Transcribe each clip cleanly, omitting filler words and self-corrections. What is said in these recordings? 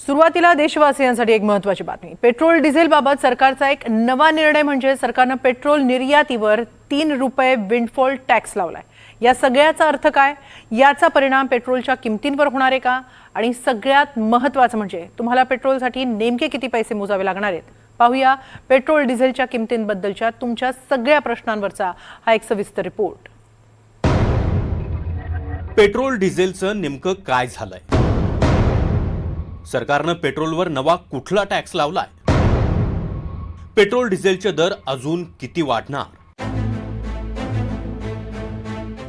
सुरुवातीला देशवासियांसाठी एक महत्त्वाची बातमी। पेट्रोल डिझेल बाबत सरकारचा एक नवा निर्णय म्हणजे सरकारने पेट्रोल निर्यातीवर 3 रुपये विंडफॉल टॅक्स लावलाय। या सगळ्याचा अर्थ काय, याचा परिणाम पेट्रोलच्या किमतींवर होणार आहे का, आणि सगळ्यात महत्त्वाचं म्हणजे तुम्हाला पेट्रोलसाठी नेमके किती पैसे मोजावे लागणार आहेत। पाहूया पेट्रोल डिझेलच्या किमतींबद्दलच्या तुमच्या सगळ्या प्रश्नांवरचा हा एक सविस्तर रिपोर्ट। पेट्रोल डिझेलचं नेमकं काय झालंय? सरकारनं पेट्रोलवर नवा कुठला टॅक्स लावलाय? पेट्रोल डिझेलचे दर अजून किती वाढणार?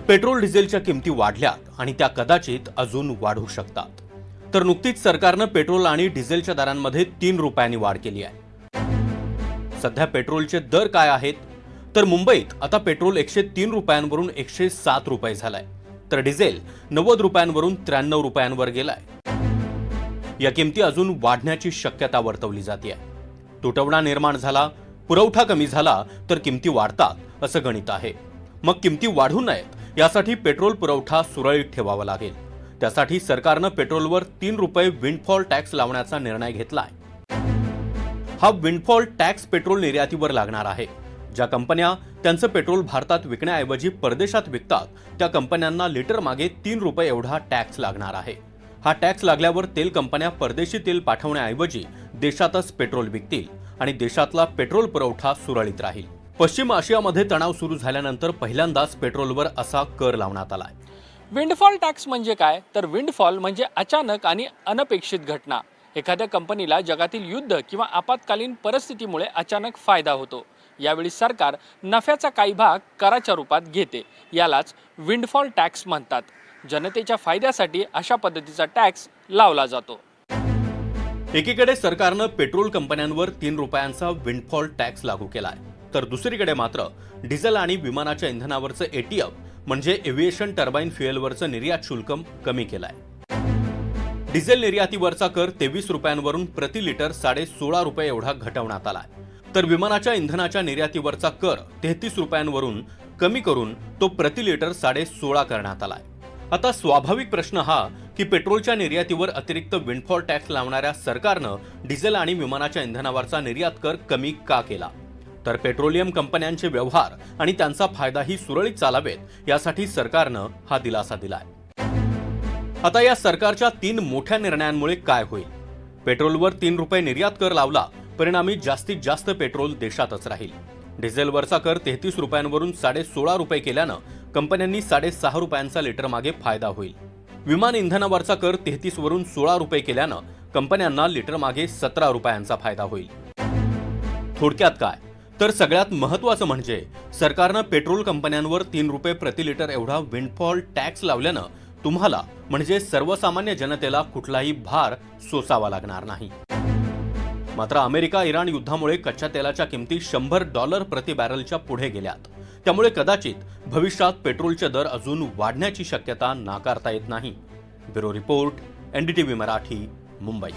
पेट्रोल डिझेलच्या किमती वाढल्यात आणि त्या कदाचित अजून वाढू शकतात। तर नुकतीच सरकारनं पेट्रोल आणि डिझेलच्या दरांमध्ये 3 रुपयांनी वाढ केली आहे। सध्या पेट्रोलचे दर काय आहेत? तर मुंबईत आता पेट्रोल 103 रुपयांवरून 107 रुपये झालाय, तर डिझेल 90 रुपयांवरून 93 रुपयांवर गेलाय। या किमती अजून वाढण्याची शक्यता वर्तवली जाते। तुटवडा निर्माण झाला, पुरवठा कमी झाला तर किमती वाढतात असं गणित आहे। मग किमती वाढू नयेत यासाठी पेट्रोल पुरवठा सुरळीत ठेवावा लागेल। त्यासाठी सरकारनं पेट्रोलवर 3 रुपये विंडफॉल टॅक्स लावण्याचा निर्णय घेतलाय। हा विंडफॉल टॅक्स पेट्रोल निर्यातीवर लागणार आहे। ज्या कंपन्या त्यांचं पेट्रोल भारतात विकण्याऐवजी परदेशात विकतात त्या कंपन्यांना लिटर मागे 3 रुपये एवढा टॅक्स लागणार आहे। हा टॅक्स लागल्यावर तेल कंपन्या परदेशी तेल पाठवण्याऐवजी देशातच पेट्रोल विकतील आणि देशातला पेट्रोल पुरवठा सुरळीत राहील। पश्चिम आशियामध्ये तणाव सुरू झाल्यानंतर पहिल्यांदाच पेट्रोलवर असा कर लावण्यात आलाय। विंडफॉल टॅक्स म्हणजे काय? तर विंडफॉल म्हणजे अचानक आणि अनपेक्षित घटना। एखाद्या कंपनीला जगातील युद्ध किंवा आपत्कालीन परिस्थितीमुळे अचानक फायदा होतो। यावेळी सरकार नफ्याचा काही भाग कराच्या रूपात घेते, यालाच विंडफॉल टॅक्स म्हणतात। जनतेच्या फायद्यासाठी अशा पद्धतीचा टॅक्स लावला जातो। एकीकडे सरकारनं पेट्रोल कंपन्यांवर 3 रुपयांचा विंडफॉल टॅक्स लागू केलाय, तर दुसरीकडे मात्र डिझेल आणि विमानाच्या इंधनावरचं एटीएफ म्हणजे एव्हिएशन टर्बाइन फ्युएलवरचं निर्यात शुल्क कमी केलाय। डिझेल निर्यातीवरचा कर 23 रुपयांवरून प्रति लिटर 16.5 रुपये एवढा घटवण्यात आलाय, तर विमानाच्या इंधनाच्या निर्यातीवरचा कर 33 रुपयांवरून कमी करून तो प्रति लिटर 16.5 करण्यात आलाय। आता स्वाभाविक प्रश्न हा की पेट्रोलच्या निर्यातीवर अतिरिक्त विंडफॉल टॅक्स लावणाऱ्या सरकारनं डिझेल आणि विमानाच्या इंधनावरचा निर्यात कर कमी का केला? तर पेट्रोलियम कंपन्यांचे व्यवहार आणि त्यांचा फायदाही सुरळीत चालावेत यासाठी सरकारनं हा दिलासा दिलाय। आता या सरकारच्या 3 मोठ्या निर्णयांमुळे काय होईल? पेट्रोलवर 3 रुपये निर्यात कर लावला, परिणामी जास्तीत जास्त पेट्रोल देशातच राहील। डिझेलवरचा कर 33 रुपयांवरून 16.5 रुपये केल्यानं कंपन्यांनी 6.5 रुपयांचा लिटर मागे फायदा होईल। विमान इंधनावरचा कर 33 वरून 16 रुपये केल्यानं कंपन्यांना लिटर मागे 17 रुपयांचा फायदा होईल। थोडक्यात काय, तर सगळ्यात महत्त्वाचं म्हणजे सरकारनं पेट्रोल कंपन्यांवर 3 रुपये प्रति लिटर एवढा विंडफॉल टॅक्स लावल्यानं तुम्हाला म्हणजे सर्वसामान्य जनतेला कुठलाही भार सोसावा लागणार नाही। मात्र अमेरिका इराण युद्धामुळे कच्च्या तेलाच्या किमती $100 प्रति बॅरलच्या पुढे गेल्यात, त्यामुळे कदाचित भविष्यात पेट्रोलचे दर अजून वाढण्याची शक्यता नाकारता येत नाही। Bureau report, NDTV Marathi, Mumbai.